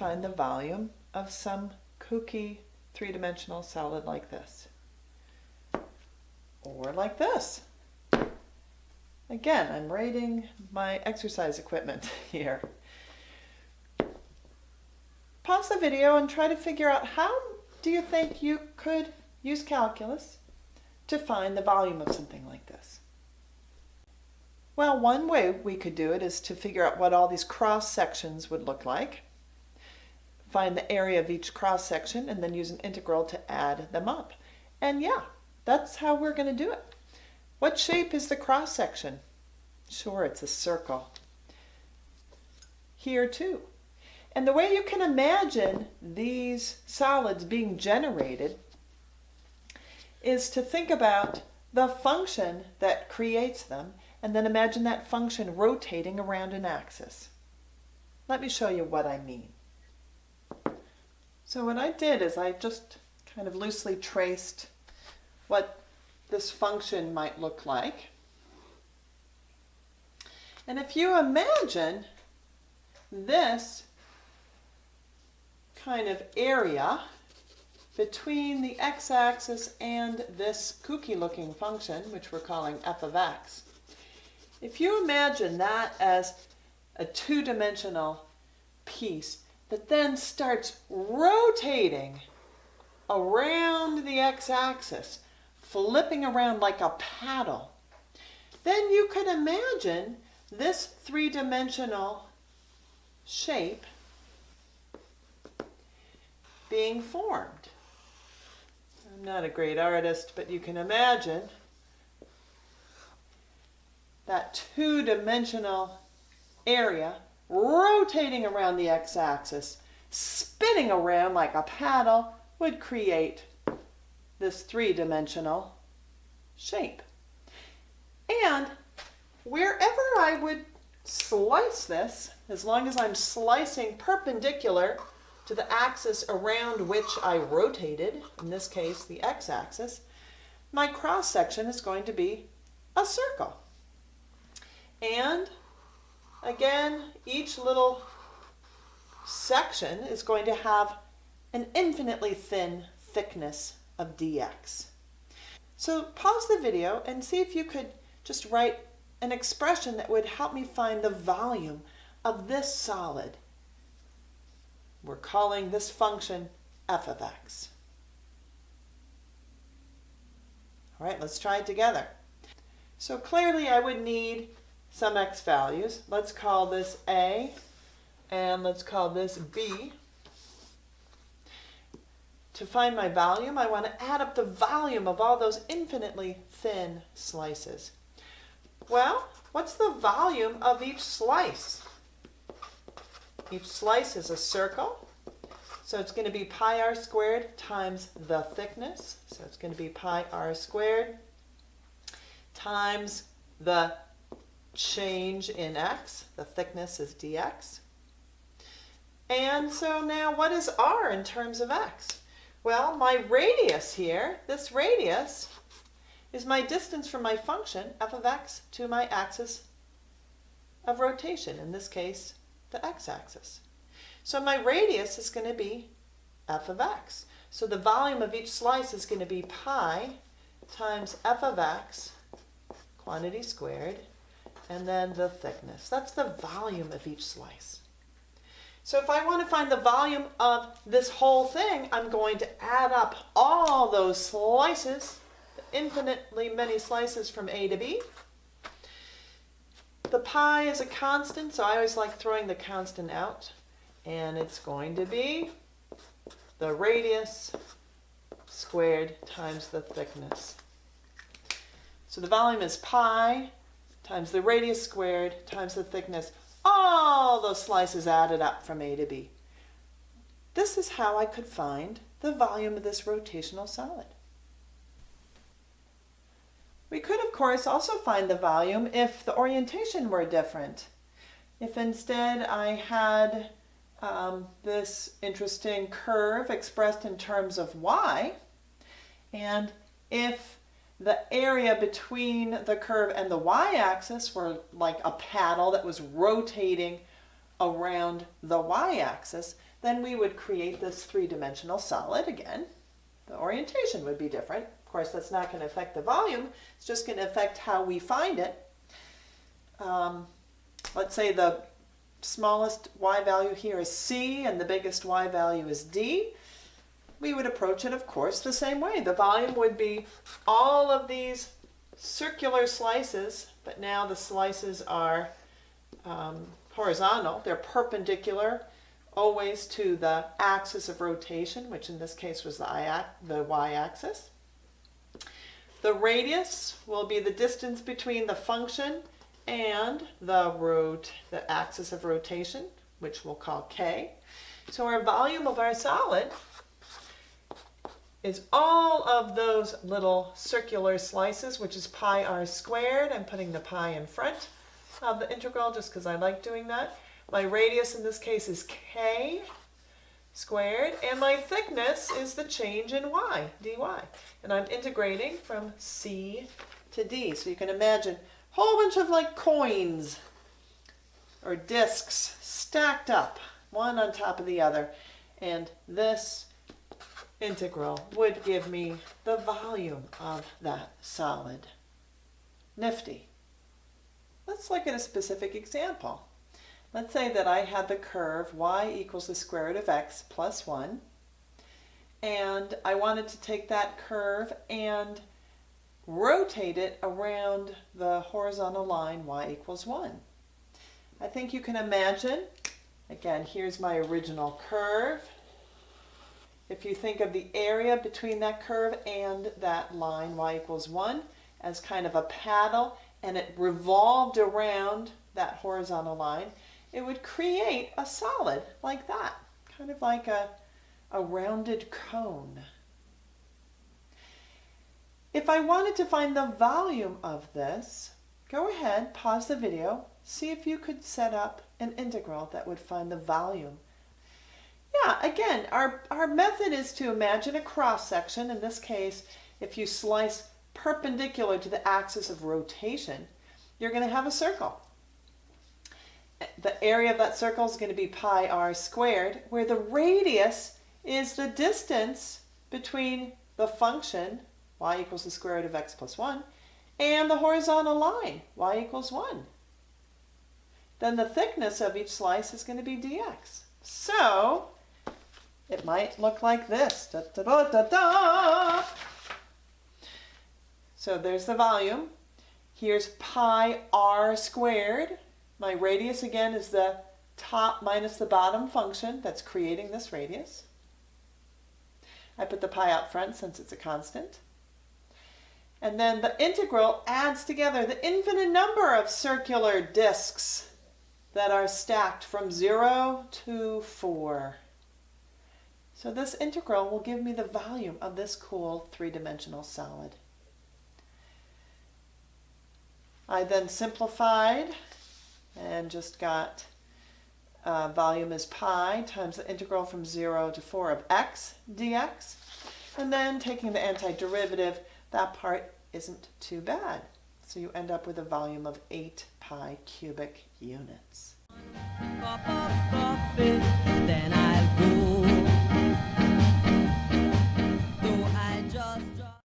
find the volume of some kooky three-dimensional solid like this. Or like this. Again, I'm rating my exercise equipment here. Pause the video and try to figure out how do you think you could use calculus to find the volume of something like this. Well, one way we could do it is to figure out what all these cross sections would look like. Find the area of each cross section and then use an integral to add them up. And yeah, that's how we're going to do it. What shape is the cross section? Sure, it's a circle. Here too. And the way you can imagine these solids being generated is to think about the function that creates them and then imagine that function rotating around an axis. Let me show you what I mean. So what I did is I just kind of loosely traced what this function might look like. And if you imagine this kind of area between the x-axis and this kooky looking function, which we're calling f of x, if you imagine that as a two-dimensional piece that then starts rotating around the x-axis, flipping around like a paddle, then you could imagine this three-dimensional shape being formed. I'm not a great artist, but you can imagine that two-dimensional area rotating around the x-axis, spinning around like a paddle, would create this three-dimensional shape. And wherever I would slice this, as long as I'm slicing perpendicular to the axis around which I rotated, in this case the x-axis, my cross-section is going to be a circle. And again, each little section is going to have an infinitely thin thickness of dx. So pause the video and see if you could just write an expression that would help me find the volume of this solid. We're calling this function f of x. All right, let's try it together. So clearly I would need some x values. Let's call this a and let's call this b. To find my volume, I want to add up the volume of all those infinitely thin slices. Well, what's the volume of each slice? Each slice is a circle, so it's going to be pi r squared times the thickness. So it's going to be pi r squared times the change in x. The thickness is dx. And so now what is r in terms of x? Well, my radius here, this radius, is my distance from my function, f of x, to my axis of rotation, in this case, the x-axis. So my radius is going to be f of x. So the volume of each slice is going to be pi times f of x, quantity squared, and then the thickness. That's the volume of each slice. So if I want to find the volume of this whole thing, I'm going to add up all those slices, infinitely many slices from A to B. The pi is a constant, so I always like throwing the constant out. And it's going to be the radius squared times the thickness. So the volume is pi times the radius squared times the thickness. All those slices added up from A to B. This is how I could find the volume of this rotational solid. We could, of course, also find the volume if the orientation were different. If instead I had this interesting curve expressed in terms of y, and if the area between the curve and the y-axis were like a paddle that was rotating around the y-axis, then we would create this three-dimensional solid again. The orientation would be different. Of course, that's not going to affect the volume. It's just going to affect how we find it. Let's say the smallest y value here is C and the biggest y value is D. We would approach it, of course, the same way. The volume would be all of these circular slices, but now the slices are horizontal. They're perpendicular always to the axis of rotation, which in this case was the y-axis. The radius will be the distance between the function and the axis of rotation, which we'll call k. So our volume of our solid is all of those little circular slices, which is pi r squared. I'm putting the pi in front of the integral just because I like doing that. My radius in this case is k squared, and my thickness is the change in y, dy. And I'm integrating from C to D. So you can imagine a whole bunch of like coins or discs stacked up, one on top of the other. And this integral would give me the volume of that solid. Nifty. Let's look at a specific example. Let's say that I had the curve y equals the square root of x plus 1, and I wanted to take that curve and rotate it around the horizontal line y equals 1. I think you can imagine, again, here's my original curve. If you think of the area between that curve and that line y equals 1 as kind of a paddle, and it revolved around that horizontal line, it would create a solid like that, kind of like a rounded cone. If I wanted to find the volume of this, go ahead, pause the video, see if you could set up an integral that would find the volume. Yeah, again, our method is to imagine a cross section. In this case, if you slice perpendicular to the axis of rotation, you're going to have a circle. The area of that circle is going to be pi r squared, where the radius is the distance between the function y equals the square root of x plus 1 and the horizontal line y equals 1. Then the thickness of each slice is going to be dx. So it might look like this. Da, da, da, da, da. So there's the volume. Here's pi r squared. My radius, again, is the top minus the bottom function that's creating this radius. I put the pi out front since it's a constant. And then the integral adds together the infinite number of circular discs that are stacked from 0 to 4. So this integral will give me the volume of this cool three-dimensional solid. I then simplified and just got volume is pi times the integral from 0 to 4 of x dx. And then taking the antiderivative, that part isn't too bad. So you end up with a volume of 8 pi cubic units. Then I'll